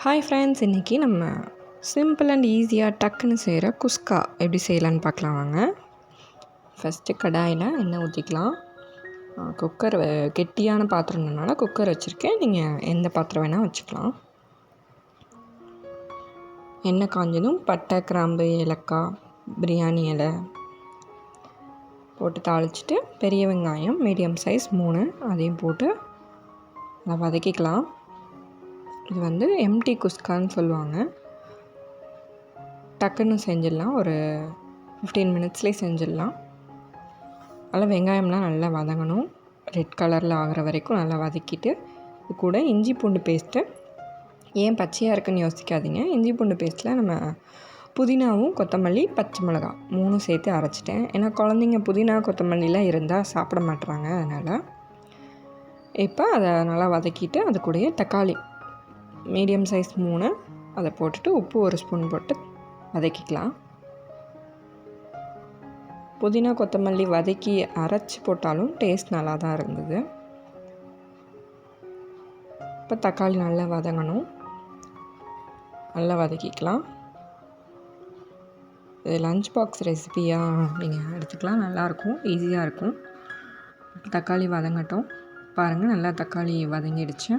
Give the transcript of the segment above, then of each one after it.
Hi friends, இன்றைக்கி நம்ம simple and ஈஸியாக டக்குன்னு செய்கிற குஸ்கா எப்படி செய்யலான்னு பார்க்கலாம் வாங்க. ஃபஸ்ட்டு கடாயில் எண்ணெய் ஊற்றிக்கலாம். குக்கர் கெட்டியான பாத்திரம்னால குக்கர் வச்சுருக்கேன். நீங்கள் எந்த பாத்திரம் வேணால் வச்சுக்கலாம். எண்ணெய் காஞ்சதும் பட்டை, கிராம்பு, ஏலக்காய், பிரியாணி இலை போட்டு தாளிச்சிட்டு பெரிய வெங்காயம் மீடியம் சைஸ் 3 அதையும் போட்டு நல்லா வதக்கிக்கலாம். இது வந்து எம்டி குஸ்கான்னு சொல்லுவாங்க. டக்குன்னு செஞ்சிடலாம், ஒரு 15 மினிட்ஸ்லேயே செஞ்சிடலாம். நல்லா வெங்காயம்லாம் நல்லா வதங்கணும், ரெட் கலரில் ஆகிற வரைக்கும் நல்லா வதக்கிட்டு இது கூட இஞ்சி பூண்டு பேஸ்ட்டு. ஏன் பச்சையாக இருக்குன்னு யோசிக்காதீங்க. இஞ்சி பூண்டு பேஸ்ட்டில் நம்ம புதினாவும் கொத்தமல்லி பச்சை மிளகா 3 சேர்த்து அரைச்சிட்டேன். ஏன்னா குழந்தைங்க புதினா கொத்தமல்லிலாம் இருந்தால் சாப்பிட மாட்டுறாங்க. அதனால் இப்போ அதை நல்லா வதக்கிட்டு அது கூடயே தக்காளி மீடியம் சைஸ் 3 அதை போட்டுட்டு உப்பு 1 ஸ்பூன் போட்டு வதக்கிக்கலாம். புதினா கொத்தமல்லி வதக்கி அரைச்சி போட்டாலும் டேஸ்ட் நல்லா தான் இருந்தது. இப்போ தக்காளி நல்லா வதங்கணும், நல்லா வதக்கிக்கலாம். இது லஞ்ச் பாக்ஸ் ரெசிபியாக நீங்கள் எடுத்துக்கலாம், நல்லாயிருக்கும், ஈஸியாக இருக்கும். தக்காளி வதங்கட்டும். பாருங்கள், நல்லா தக்காளி வதங்கிடுச்சு.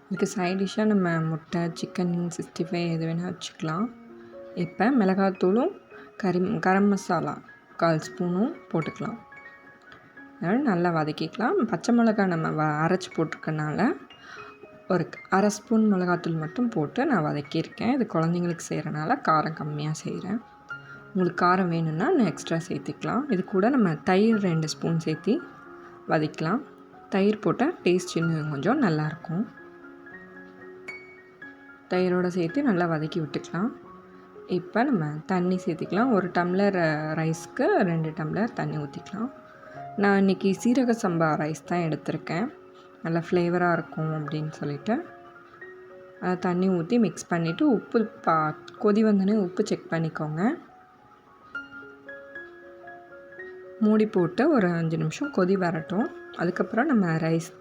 இதுக்கு சைட் டிஷ்ஷாக நம்ம முட்டை, சிக்கன் 65 எது வேணால் வச்சுக்கலாம். இப்போ மிளகாத்தூளும் கரம் மசாலா 1/4 ஸ்பூனும் போட்டுக்கலாம். அதனால் நல்லா வதக்கிக்கலாம். பச்சை மிளகா நம்ம அரைச்சி போட்டிருக்கனால ஒரு 1/2 ஸ்பூன் மிளகாத்தூள் மட்டும் போட்டு நான் வதக்கியிருக்கேன். இது குழந்தைங்களுக்கு செய்கிறனால காரம் கம்மியாக செய்கிறேன். உங்களுக்கு காரம் வேணும்னா நான் எக்ஸ்ட்ரா சேர்த்துக்கலாம். இது கூட நம்ம தயிர் 2 ஸ்பூன் சேர்த்து வதக்கலாம். தயிர் போட்டால் டேஸ்ட் இன்னும் கொஞ்சம் நல்லாயிருக்கும். தயிரோடு சேர்த்து நல்லா வதக்கி விட்டுக்கலாம். இப்போ நம்ம தண்ணி சேர்த்திக்கலாம். 1 டம்ளர் ரைஸ்க்கு 2 டம்ளர் தண்ணி ஊற்றிக்கலாம். நான் இன்றைக்கி சீரக சம்பா ரைஸ் தான் எடுத்திருக்கேன், நல்லா ஃப்ளேவராக இருக்கும் அப்படின்னு சொல்லிவிட்டு தண்ணி ஊற்றி மிக்ஸ் பண்ணிவிட்டு உப்பு கொதி வந்தோடனே உப்பு செக் பண்ணிக்கோங்க. மூடி போட்டு ஒரு 5 நிமிஷம் கொதி வரட்டும். அதுக்கப்புறம் நம்ம ரைஸ்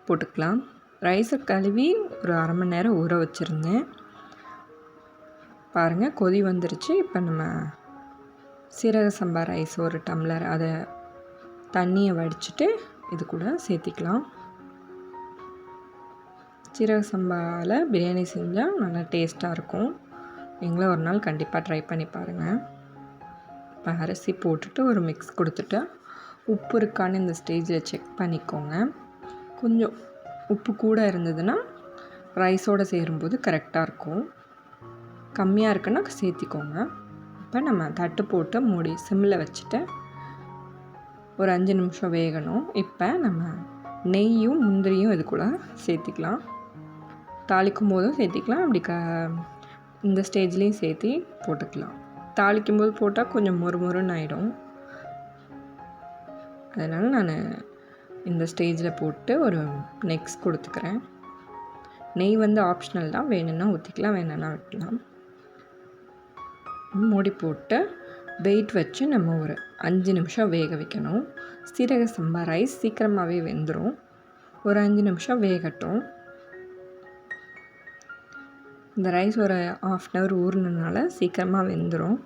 போட்டுக்கலாம். ரைஸை கழுவி ஒரு 1/2 மணி நேரம் ஊற வச்சுருந்தேன். பாருங்கள், கொதி வந்துருச்சு. இப்போ நம்ம சீரக சம்பா ரைஸ் 1 டம்ளர் அதை தண்ணியை வடிச்சிட்டு இது கூட சேர்த்திக்கலாம். சீரக சம்பாவில் பிரியாணி செஞ்சால் நல்லா டேஸ்ட்டாக இருக்கும். நீங்களும் ஒரு நாள் கண்டிப்பாக ட்ரை பண்ணி பாருங்கள். இப்போ அரிசி போட்டுட்டு ஒரு மிக்ஸ் கொடுத்துட்டு உப்பு இருக்கான்னு இந்த ஸ்டேஜில் செக் பண்ணிக்கோங்க. கொஞ்சம் உப்பு கூட இருந்ததுன்னா ரைஸோடு சேரும்போது கரெக்டாக இருக்கும். கம்மியாக இருக்குன்னா சேர்த்திக்கோங்க. இப்போ நம்ம தட்டு போட்டு மூடி சிம்மில் வச்சுட்டு ஒரு 5 நிமிஷம் வேகணும். இப்போ நம்ம நெய்யும் முந்திரியும் இது கூட சேர்த்திக்கலாம். தாளிக்கும் போதும் சேர்த்திக்கலாம், அப்படி இந்த ஸ்டேஜ்லேயும் சேர்த்தி போட்டுக்கலாம். தாளிக்கும் போது போட்டால் கொஞ்சம் மொறுமொறுன்னு ஆகிடும். அதனால் நான் இந்த ஸ்டேஜில் போட்டு ஒரு நெக்ஸ்ட் கொடுத்துக்கிறேன். நெய் வந்து ஆப்ஷனல் தான், வேணும்னா ஊற்றிக்கலாம், வேணும்னா விட்டுலாம். மூடி போட்டு வெயிட் வச்சு நம்ம ஒரு 5 நிமிஷம் வேக வைக்கணும். சீரக சம்பா ரைஸ் சீக்கிரமாகவே வெந்துடும். ஒரு 5 நிமிஷம் வேகட்டும். இந்த ரைஸ் ஒரு 1/2 hour ஊறினதுனால சீக்கிரமாக வெந்துடும்.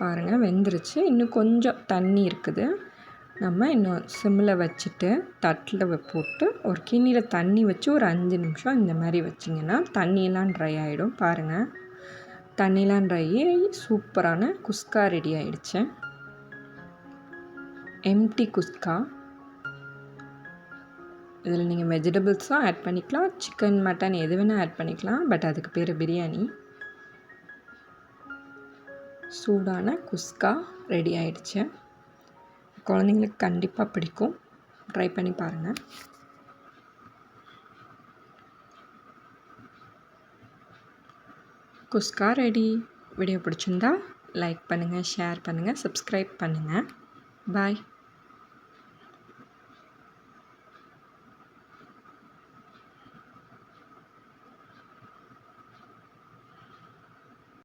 பாருங்கள், வெந்துருச்சு. இன்னும் கொஞ்சம் தண்ணி இருக்குது. நம்ம இன்னும் சிம்மில் வச்சுட்டு தட்டில் போட்டு ஒரு கிண்ணியில் தண்ணி வச்சு ஒரு 5 நிமிஷம் இந்த மாதிரி வச்சிங்கன்னா தண்ணியெல்லாம் ட்ரை ஆகிடும். பாருங்கள், தண்ணியெலாம் ட்ரை ஆகி சூப்பரான குஸ்கா ரெடி ஆகிடுச்சு. எம்டி குஸ்கா. இதில் நீங்கள் வெஜிடபிள்ஸும் ஆட் பண்ணிக்கலாம், சிக்கன் மட்டன் எது வேணால் ஆட் பண்ணிக்கலாம். பட் அதுக்கு பேர் பிரியாணி. சூடான குஸ்கா ரெடி ஆகிடுச்சு. குழந்தைங்களுக்கு கண்டிப்பாக பிடிக்கும், ட்ரை பண்ணி பாருங்கள். குஸ்கா ரெடி. வீடியோ பிடிச்சிருந்தா லைக் பண்ணுங்கள், ஷேர் பண்ணுங்கள், சப்ஸ்கிரைப் பண்ணுங்கள். பாய்.